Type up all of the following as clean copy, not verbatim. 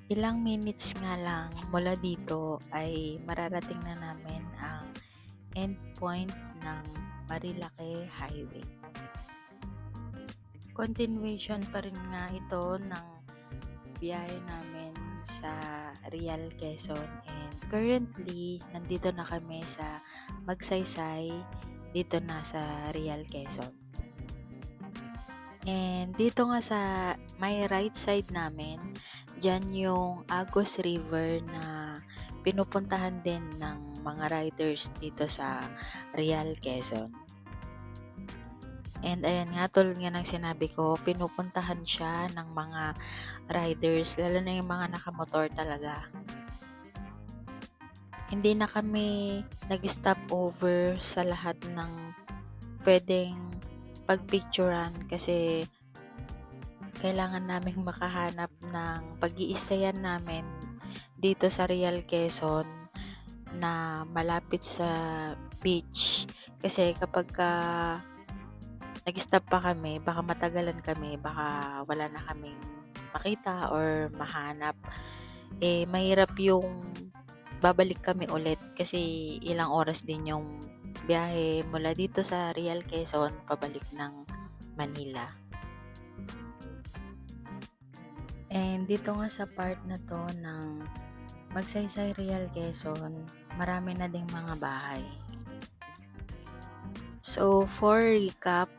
Ilang minutes nga lang mula dito ay mararating na namin ang endpoint ng Marilake Highway. Continuation pa rin nga ito ng biyahe namin sa Real Quezon, and currently nandito na kami sa Magsaysay, dito na sa Real Quezon. And dito nga sa may right side namin, dyan yung Agos River na pinupuntahan din ng mga riders dito sa Real Quezon. And ayan nga, tulad nga ng sinabi ko, pinupuntahan siya ng mga riders, lalo na yung mga nakamotor talaga. Hindi na kami nag-stop over sa lahat ng pwedeng pagpicturan kasi kailangan naming makahanap ng pag-iistayan namin dito sa Real Quezon na malapit sa beach. Kasi kapag nag-stop pa kami, baka matagalan kami, baka wala na kaming makita or mahanap. Mahirap yung babalik kami ulit kasi ilang oras din yung biyahe mula dito sa Real Quezon pabalik ng Manila. And dito nga sa part na to ng Magsaysay Real Quezon, marami na ding mga bahay. So for recap,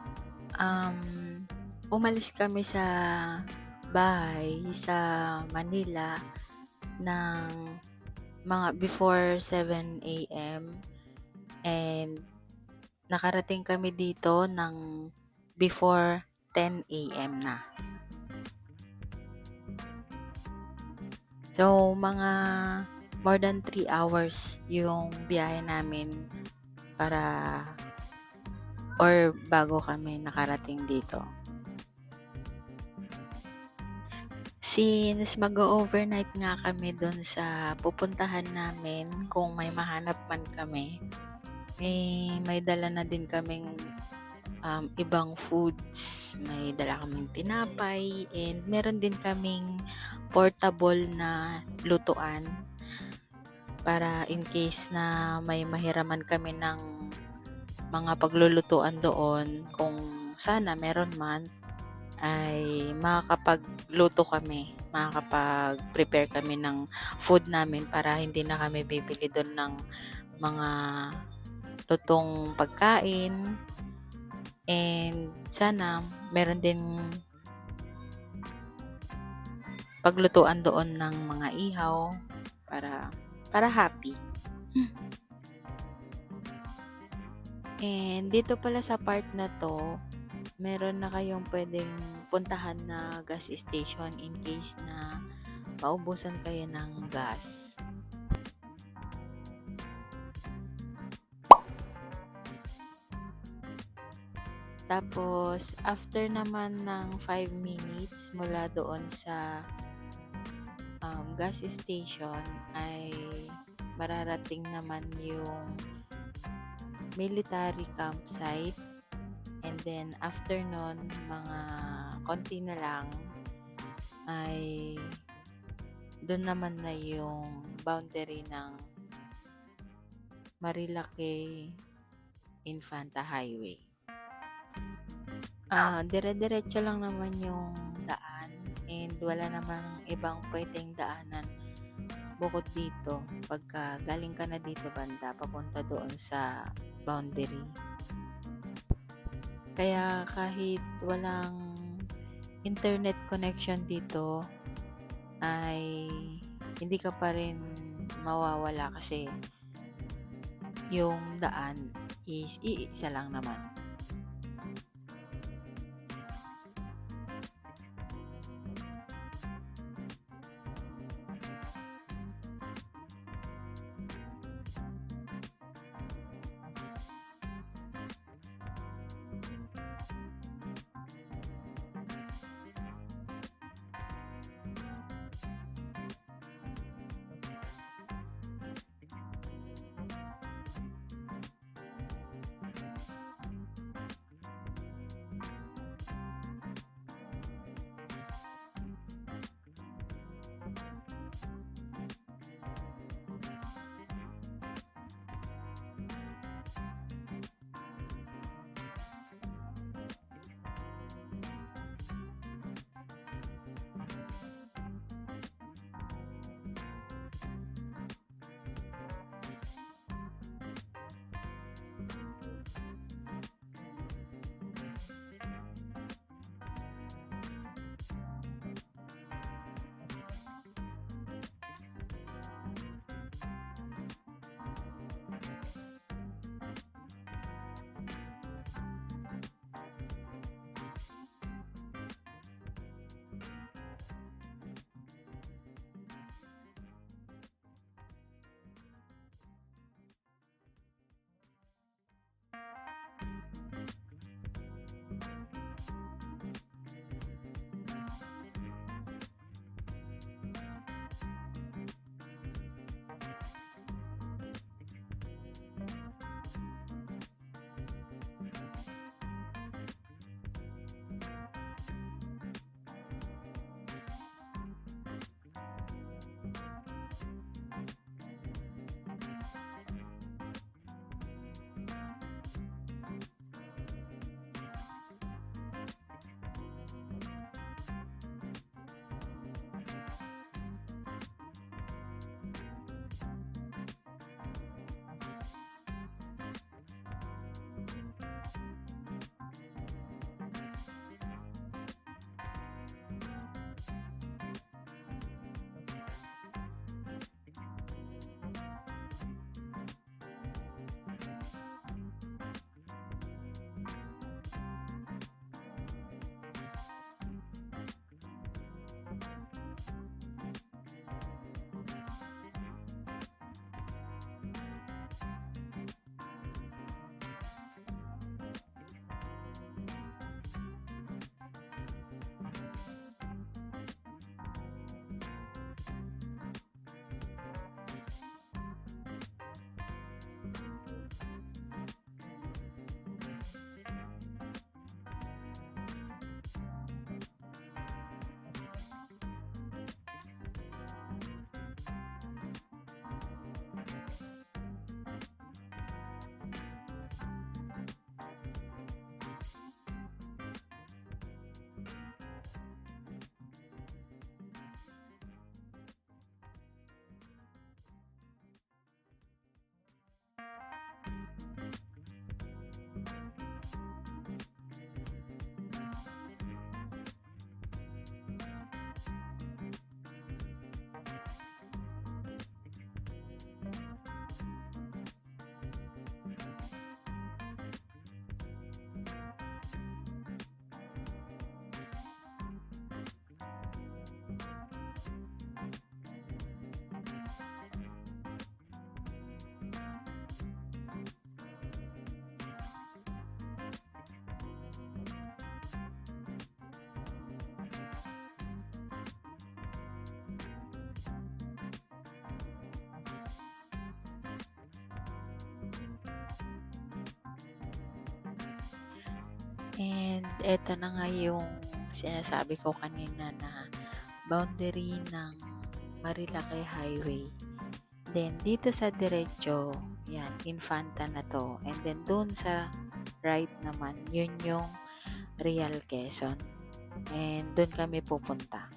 umalis kami sa bahay sa Manila ng mga before 7 a.m. and nakarating kami dito ng before 10 a.m. na. So, mga more than 3 hours yung biyahe namin para or bago kami nakarating dito. Since mag-overnight nga kami doon sa pupuntahan namin, kung may mahanap man kami, may dala na din kaming ibang foods. May dala kaming tinapay and meron din kaming portable na lutuan para in case na may mahiraman kami ng mga paglulutuan doon, kung sana meron man, ay makakapagluto kami, makakapag-prepare kami ng food namin para hindi na kami bibili doon ng mga lutong pagkain. And sana meron din paglutuan doon ng mga ihaw para happy. And dito pala sa part na to, meron na kayong pwedeng puntahan na gas station in case na maubusan kayo ng gas. Tapos, after naman ng 5 minutes mula doon sa gas station, ay mararating naman yung military campsite. And then, after nun, mga konti na lang, ay doon naman na yung boundary ng Marilake Infanta Highway. Dire-diretso lang naman yung daan and wala namang ibang pwedeng daanan bukod dito pagka galing ka na dito banda papunta doon sa boundary. Kaya kahit walang internet connection dito ay hindi ka pa rin mawawala kasi yung daan is iisa lang naman. And eto na nga yung sinasabi ko kanina na boundary ng Marilake Highway. Then dito sa diretso, yan, Infanta na to. And then doon sa right naman, yun yung Real Quezon. And doon kami pupunta.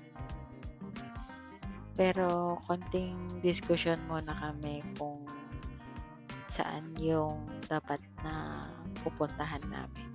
Pero konting diskusyon muna kami kung saan yung dapat na pupuntahan namin.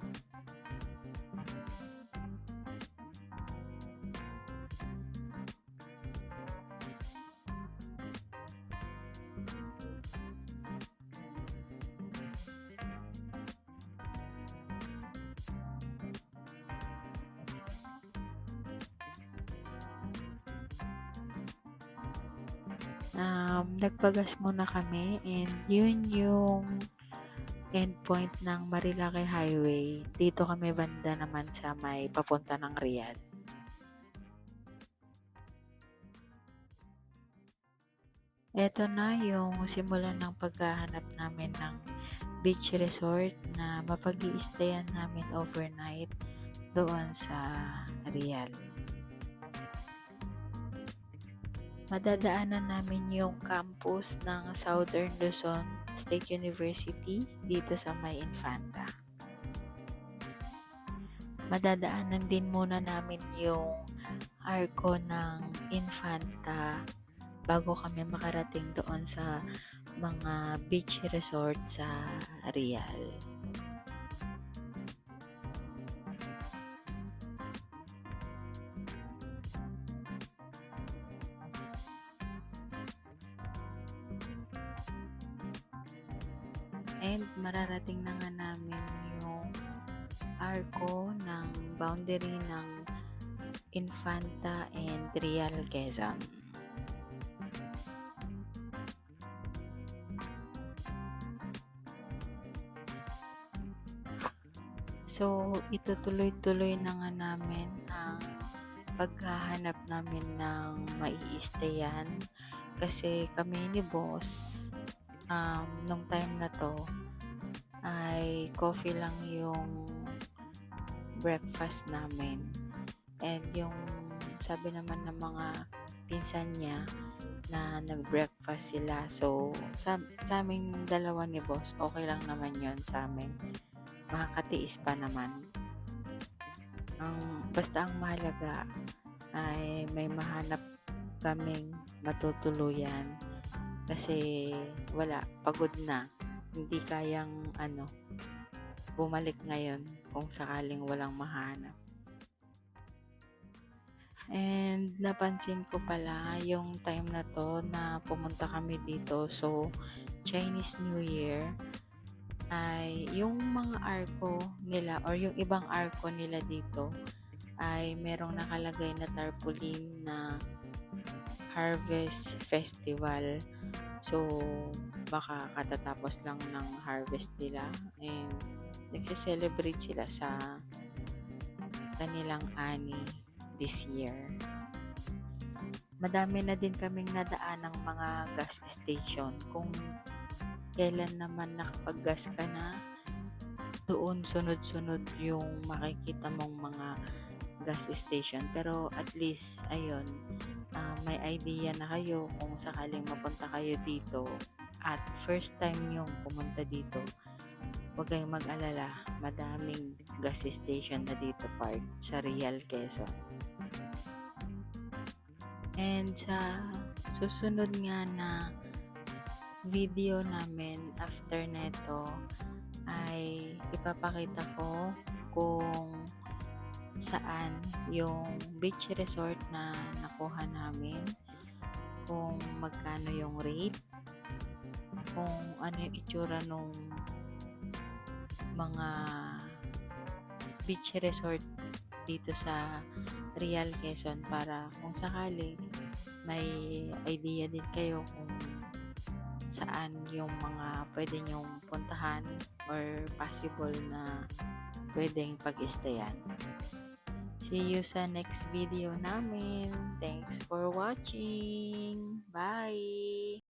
Nagpagas muna kami and yun yung endpoint ng Marilake Highway. Dito kami banda naman sa may papunta ng Real. Ito na yung simulan ng paghahanap namin ng beach resort na mapag-i-stayan namin overnight doon sa Real. Madadaanan namin yung campus ng Southern Luzon State University dito sa may Infanta. Madadaanan din muna namin yung arko ng Infanta bago kami makarating doon sa mga beach resort sa Real. And mararating na nga namin yung arko ng boundary ng Infanta and Real Quezon. So, itutuloy-tuloy na nga namin ang paghahanap namin ng mai-stayan kasi kami ni boss nung time na to ay coffee lang yung breakfast namin. And yung sabi naman ng mga pinsan niya na nag-breakfast sila. So, sa aming dalawa ni boss, okay lang naman yon sa amin. Makakatiis pa naman. Basta ang mahalaga ay may mahanap kaming matutuluyan kasi wala, pagod na. Hindi kayang bumalik ngayon kung sakaling walang mahanap. And napansin ko pala yung time na to na pumunta kami dito. So, Chinese New Year ay yung mga arko nila or yung ibang arko nila dito ay merong nakalagay na tarpaulin na Harvest Festival. So, baka katatapos lang ng harvest nila and nagse-celebrate sila sa kanilang ani this year. Madami na din kaming nadaan ng mga gas station. Kung kailan naman nakapag-gas ka na, doon sunod-sunod yung makikita mong mga gas station. Pero at least, ayun, may idea na kayo kung sakaling mapunta kayo dito at first time yung pumunta dito. Huwag kayong mag-alala, madaming gas station na dito park sa Real Quezon. And sa susunod nga na video namin after neto ay ipapakita ko kung saan yung beach resort na nakuha namin, kung magkano yung rate, kung ano yung itsura nung mga beach resort dito sa Real Quezon para kung sakali may idea din kayo kung saan yung mga pwede nyong puntahan or possible na pwedeng pag-stayan. See you sa next video namin. Thanks for watching. Bye!